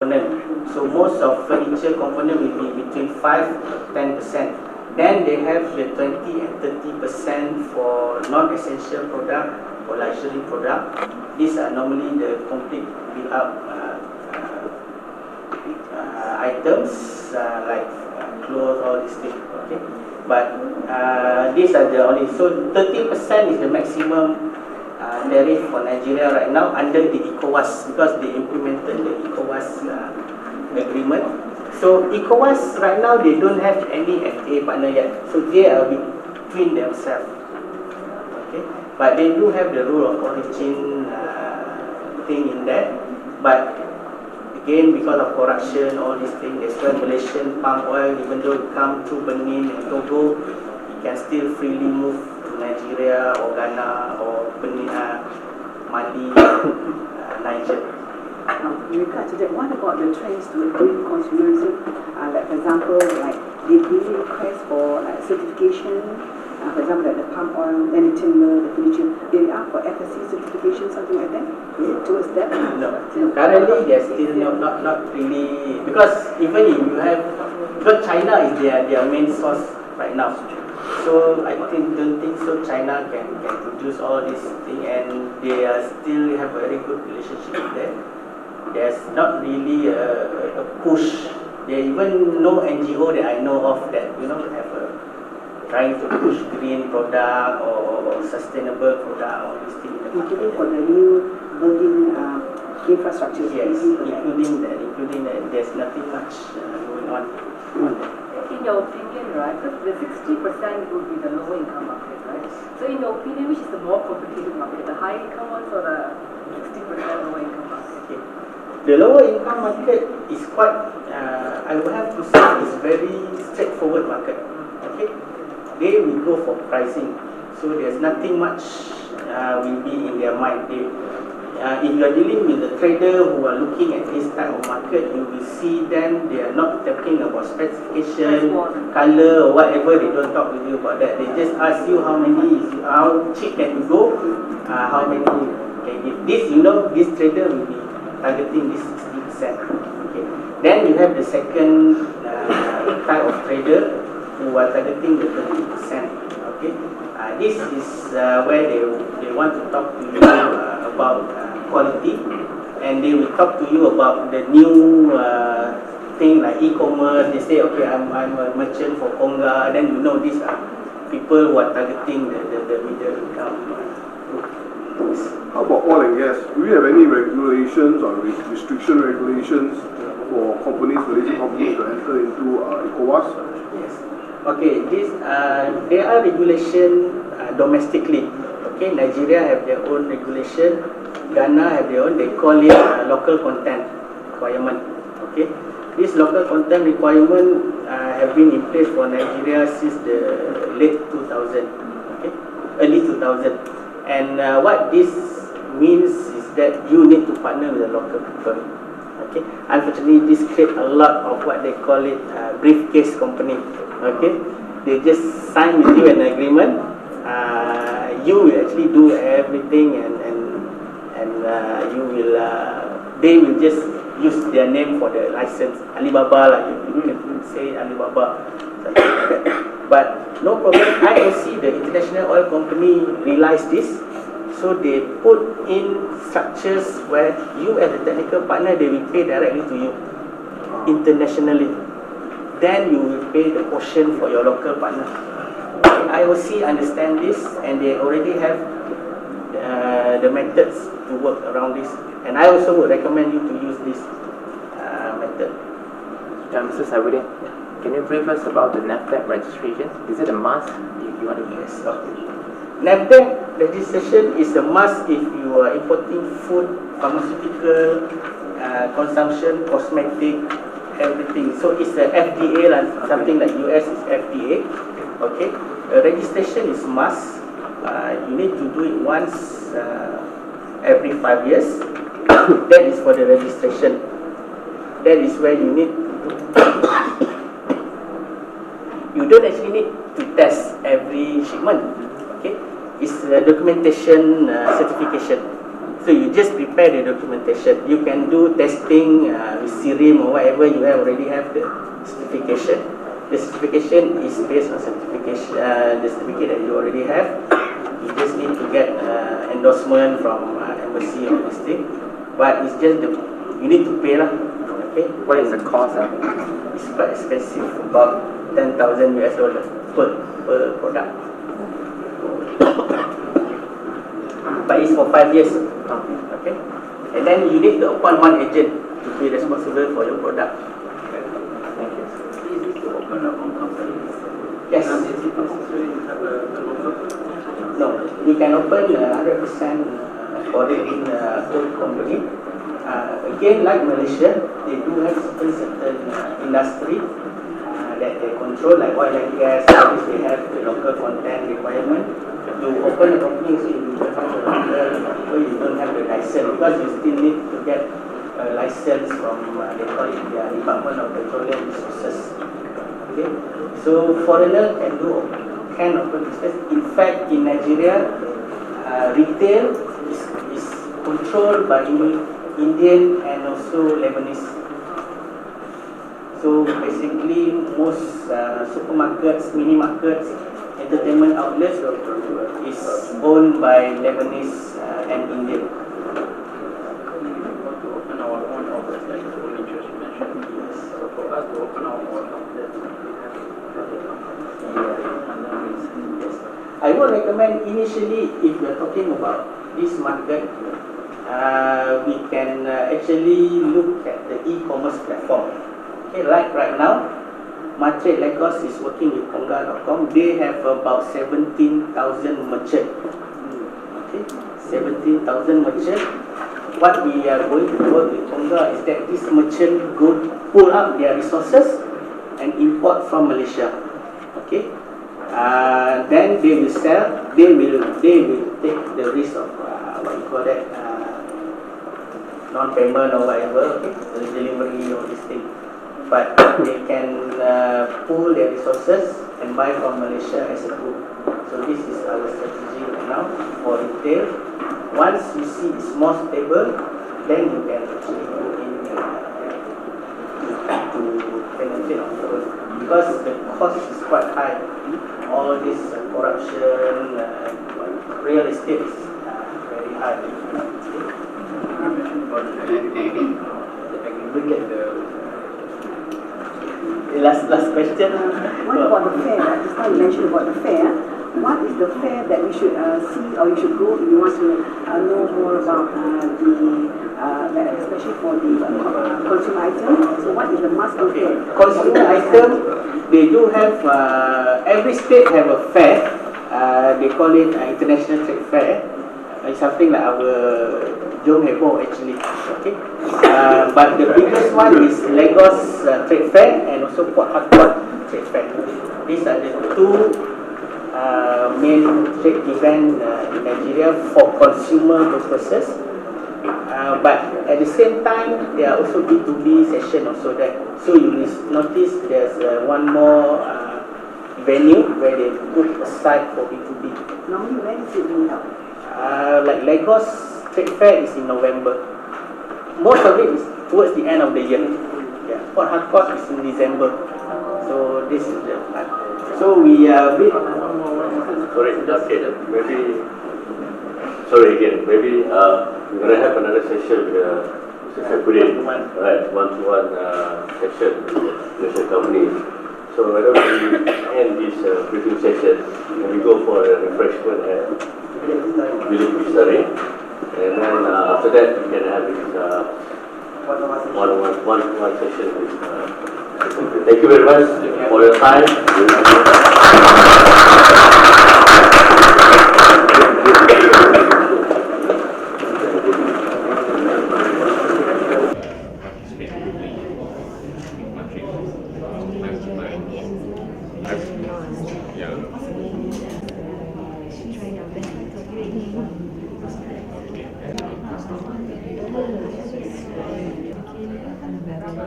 component. So most of furniture component will be between 5-10%. Then they have the 20 and 30% for non-essential product or luxury product. These are normally the complete build-up items like clothes, all these things. Okay, but these are the only. So 30% is the maximum tariff for Nigeria right now under the ECOWAS, because they implemented the ECOWAS agreement. So ECOWAS right now they don't have any FTA partner yet, so they are between themselves. Okay, but they do have the rule of origin thing in that. But again, because of corruption, all these things, that's why Malaysian palm oil, even though it come through Benin and Togo, it can still freely move to Nigeria or Ghana or Benin, Mali, Niger. In regard to that, what about the trends to green consumerism? Like for example, like they really request for like certification. For example, like the palm oil, then the timber, the furniture. They ask for FSC certification, something like that. Towards that. No, currently they're still not really, because even if you have, because China is their main source right now. So I don't think so. China can produce all these things, and they are still have a very good relationship with them. There's not really a push. There even no NGO that I know of that have trying to push green product or sustainable product or these things. Including for the new building infrastructure. Yes, including that. There's nothing much going on. In your opinion, right, because the 60% would be the lower income market, right? So in your opinion, which is the more competitive market, the high income ones or the 60% lower income market? Okay. The lower income market is quite, I would have to say, is very straightforward market. Okay, they will go for pricing, so there's nothing much will be in their mind. If you are dealing with the trader who are looking at this type of market, you will see them, they are not talking about specification, color or whatever. They don't talk with you about that. They just ask you how cheap can you go, how many can give. This, this trader will be targeting this 60%. Okay. Then you have the second type of trader who are targeting the 30%. Okay. This is where they want to talk to you about quality, and they will talk to you about the new thing like e-commerce. They say, okay, I'm a merchant for Konga. Then these are people who are targeting the middle income group. How about oil and gas? Do we have any regulations or restriction regulations for companies, Malaysian companies, to enter into ECOWAS? Yes. Okay, there are regulation domestically. Okay, Nigeria have their own regulation, Ghana have their own. They call it local content requirement. Okay, this local content requirement have been in place for Nigeria since the late 2000. Okay, early 2000. And what this means is that you need to partner with the local people. Okay, unfortunately, this creates a lot of what they call it briefcase company. Okay, they just sign with you an agreement. You will actually do everything, and you will. They will just use their name for the license. Alibaba, like you can say Alibaba, something like that. But no problem. IOC, the International Oil Company, realized this, so they put in structures where you as a technical partner, they will pay directly to you internationally. Then you will pay the portion for your local partner. IOC understand this, and they already have the methods to work around this. And I also would recommend you to use this method. Mr. Sabuddin, can you brief us about the NAFTAC registration? Is it a must? You want to Yes. Okay. NAFTAC registration is a must if you are importing food, pharmaceutical, consumption, cosmetic, everything. So it's a FDA, like something like US is FDA. Okay. Registration is must. You need to do it once every 5 years. That is for the registration. That is where you need to do. You don't actually need to test every shipment. Okay, it's a documentation certification. So you just prepare the documentation. You can do testing with SIRIM or whatever you already have the certification. The certification is based on certification, the certificate that you already have. You just need to get endorsement from embassy or this thing. But it's just you need to pay lah. Okay. What is the cost? It's quite expensive, about $10,000 per product. But it's for 5 years. Okay. And then you need to appoint one agent to be responsible for your product. Thank you. Yes. No, we can open 100% foreign owned company. Again, like Malaysia, they do have certain industry that they control, like oil and gas. They have the local content requirement. You open a company, so you don't have the local, or you don't have the license, because you still need to get a license from they call it the Department of Petroleum Resources. Okay, so foreigner can open business. In fact, in Nigeria, retail is controlled by Indian and also Lebanese. So basically, most supermarkets, mini markets, entertainment outlets is owned by Lebanese and Indian. To open our own office, like the full interest you mentioned. So for us to open our own office, we have to Yes. I would recommend initially, if you are talking about this market, we can actually look at the e-commerce platform. Okay, like right now, MATRADE Lagos is working with Konga.com. They have about 17,000 merchants. Okay, 17,000 merchants. What we are going to work with Konga is that this merchant go pull up their resources and import from Malaysia. Okay, then they will sell. They will take the risk of what you call that non-payment or whatever. Okay, the delivery or this thing. But they can pool their resources and buy from Malaysia as a group. So this is our strategy right now for retail. Once you see it's more stable, then you can actually go in to benefit on your own. Because the cost is quite high. All this corruption, real estate is very high. You mentioned about the agreement, Last question. What about the fair? Just now you mentioned about the fair. What is the fair that we should see or you should go if you want to know more about especially for the consumer item? So what is the must-do fair? Consumer item, they do have, every state have a fair. They call it International Trade Fair. It's something like our Jom Hebo actually. Okay. But the biggest one is Lagos Trade Fair and also Port Harcourt Trade Fair. These are the two main trade events in Nigeria for consumer purposes. But at the same time, there are also B2B sessions also there. So you notice there's one more venue where they put aside for B2B. Normally, when is it being held? Like Lagos Trade Fair is in November. Most of it is towards the end of the year. Yeah, Port Harcourt is in December. So this is the plan. So we are Sorry, okay, maybe. Sorry again. Maybe we're gonna have another session with Mr. Saifudin, right? One-to-one session with the company. So why don't we end this briefing session and we go for a refreshment at Bilik Pistari, and then after that we can have this one-to-one session with thank you very much for your time.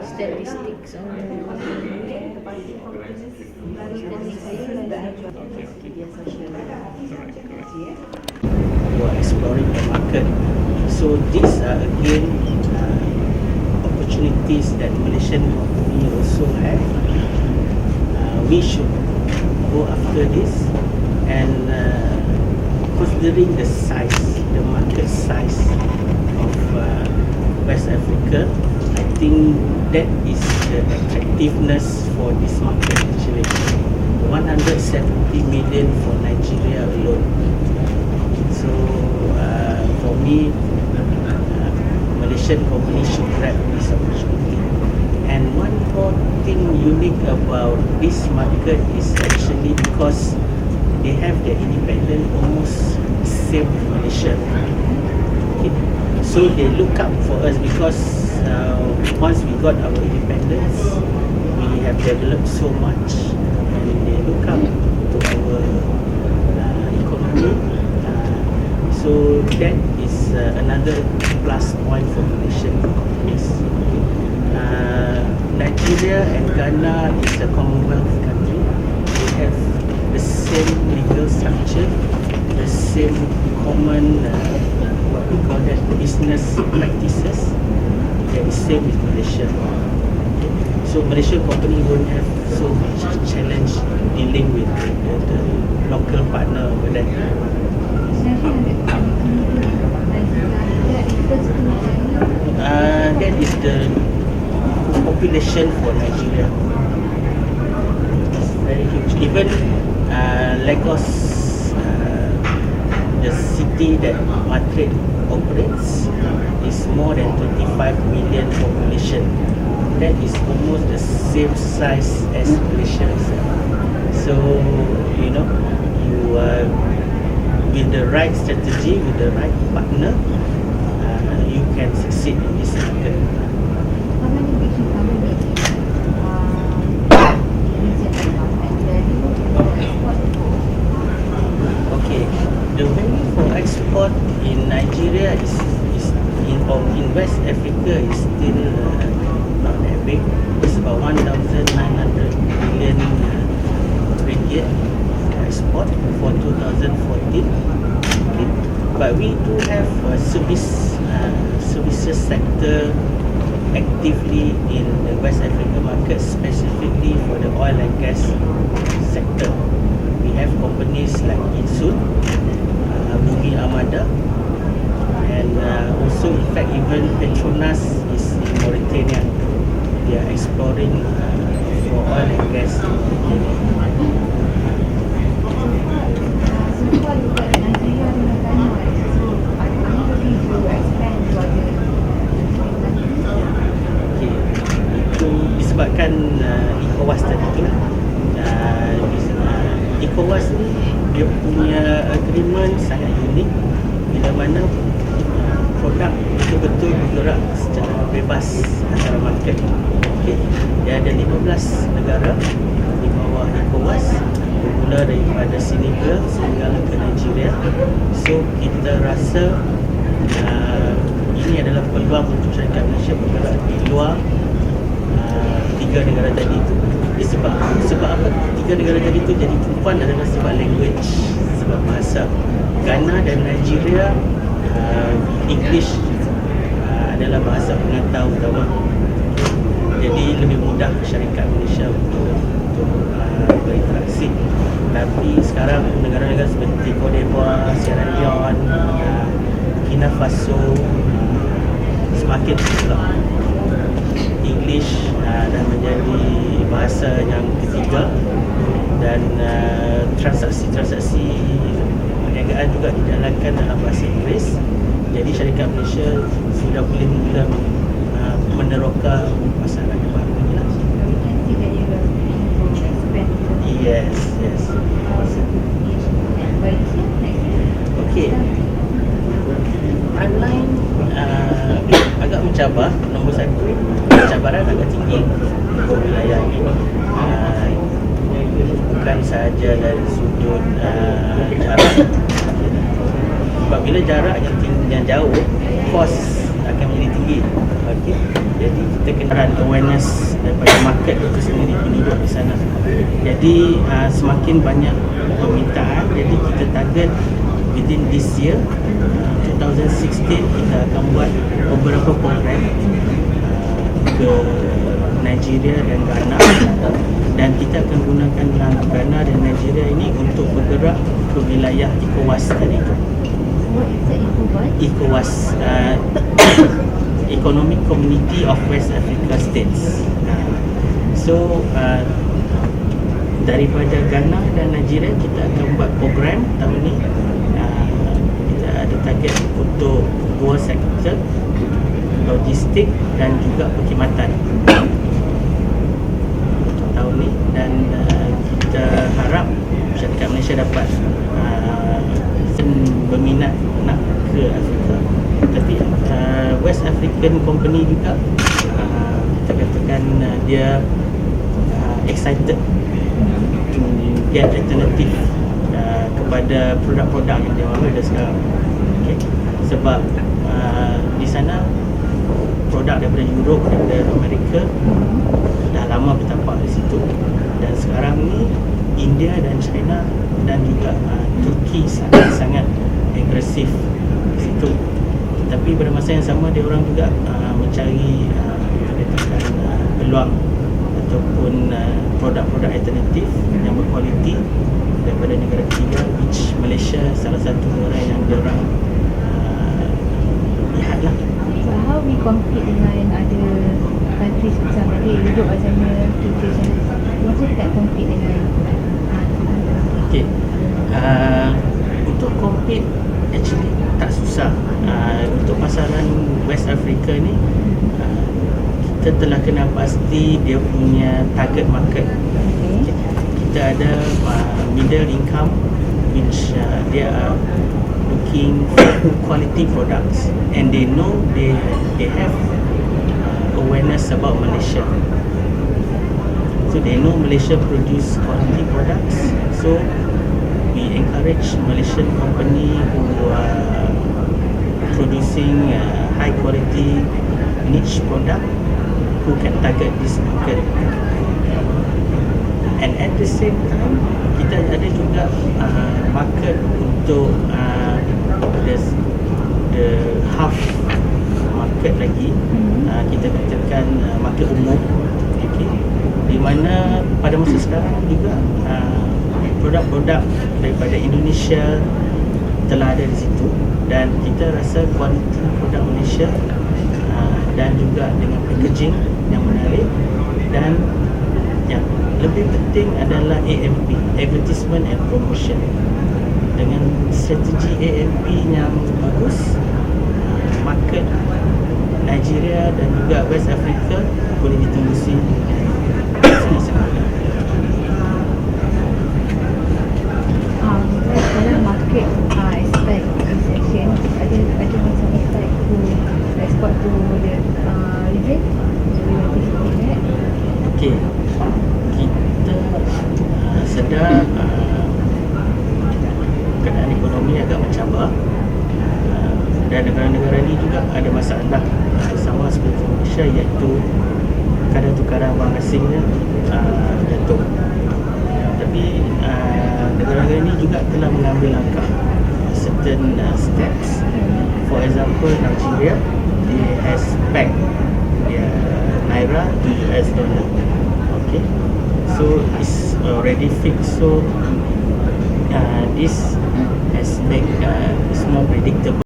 Statistics on who are exploring the market. So these are again opportunities that Malaysian company also have. We should go after this, and considering the size, the market size of West Africa, I think that is the attractiveness for this market actually. 170 million for Nigeria alone. So for me, Malaysian companies should grab this opportunity. And one more thing unique about this market is actually because they have their independent almost same with Malaysia. Okay. So they look up for us because once we got our independence, we have developed so much, and they look up to our economy. So that is another plus point for Malaysian companies. Nigeria and Ghana is a Commonwealth country. They have the same legal structure, the same common what we call that business practices. That is same with Malaysia. So Malaysian company won't have so much challenge dealing with the local partner over there. That is the population for Nigeria. It's very huge. Even Lagos, the city that MATRADE operates, is more than 25 million population. That is almost the same size as Malaysia. So, you with the right strategy, with the right partner, you can succeed in this market. Okay, the value for export in Nigeria is in West Africa is still not that big. It's about 1,900 billion ringgit for export for 2014. Okay. But we do have services sector actively in the West Africa market, specifically for the oil and gas sector. We have companies like Insun, Bumi Amada, and also in fact even Petronas is in Mauritania. They are exploring for oil and gas in Mauritania. Disebabkan ECOWAS tadi tu lah. ECOWAS ni dia punya agreement sangat unik, bila mana produk betul-betul bergerak secara bebas antara market. Okay. Dia ada 15 negara di bawah ECOWAS, bermula daripada Senegal sehingga ke Nigeria. So kita rasa ini adalah peluang untuk syarikat Malaysia bergerak di luar tiga negara tadi itu. Sebab apa tiga negara tadi itu jadi tumpuan adalah sebab language, sebab bahasa. Ghana dan Nigeria, English adalah bahasa pengantar utama. Jadi lebih mudah syarikat Malaysia untuk berinteraksi. Tapi sekarang negara-negara seperti Cote d'Ivoire, Sierra Leone, Burkina Faso semakin bergerak. English dah menjadi bahasa yang ketiga, dan transaksi-transaksi perniagaan juga dijalankan dalam bahasa Inggeris. Jadi syarikat Malaysia sudah boleh mula meneroka pasaran yang baru ini lah. Yes. Okay. Timeline agak mencabar. Nombor satu, cabaran agak tinggi untuk wilayah ini. Bukan sahaja dari sudut jarak. Sebab bila jarak yang jauh, kos akan menjadi tinggi. Okay. Jadi kita kena awareness daripada market itu sendiri, penduduk di sana. Jadi semakin banyak permintaan, jadi kita target within this year 2016 kita akan buat beberapa program ke Nigeria dan Ghana, dan kita akan gunakan Ghana dan Nigeria ini untuk bergerak ke wilayah ECOWAS tadi tu. What is the ECOWAS, Economic Community of West Africa States. So daripada Ghana dan Nigeria kita akan buat program tahun ni. Kita ada target untuk 2 sektor, logistik dan juga perkhidmatan tahun ni, dan kita harap syarikat Malaysia dapat berminat nak ke Afrika. Tapi West African company juga kita katakan dia excited to get alternative kepada produk-produk yang dia ada sekarang. Okay. Sebab di sana produk daripada Europe, daripada Amerika dah lama bertapak di situ, dan sekarang ni India dan China dan juga Turki sangat agresif di situ. Tapi pada masa yang sama dia orang juga mencari peluang ataupun produk-produk alternatif yang berkualiti daripada negara ketiga, which Malaysia salah satu negara yang dia orang lihat lah. So how we compete dengan other countries macam tadi Europe macamnya, Turki macam macam kita compete dengan Okay. Untuk compete actually tak susah. Untuk pasaran West Africa ni kita telah kenal pasti dia punya target market. Okay. Kita ada middle income, which they are looking for quality products, and they know they have awareness about Malaysia. So they know Malaysia produce quality products. So we encourage Malaysian company who are producing high quality niche product who can target this market. And at the same time kita ada juga market untuk the half market lagi, kita katakan market umum, okay, di mana pada masa sekarang juga produk-produk daripada Indonesia telah ada di situ, dan kita rasa kualiti produk Malaysia dan juga dengan packaging yang menarik, dan yang lebih penting adalah AMP, advertisement and promotion. Dengan strategi AMP yang bagus, market Nigeria dan juga West Africa boleh ditembusi sangat-sangat mudah. Dalam market expect recession, ada macam expect to export to the region, so we anticipate that. Okay, kita sedar keadaan ekonomi agak mencabar, dan negara-negara ini juga ada masalah sama seperti Malaysia, iaitu kadar tukaran wang asingnya jatuh. Tapi negara-negara ini juga telah mengambil langkah certain steps. For example, Nigeria, they has pegged their naira to US dollar. Okay, so it's already fixed. So this has made it's more predictable.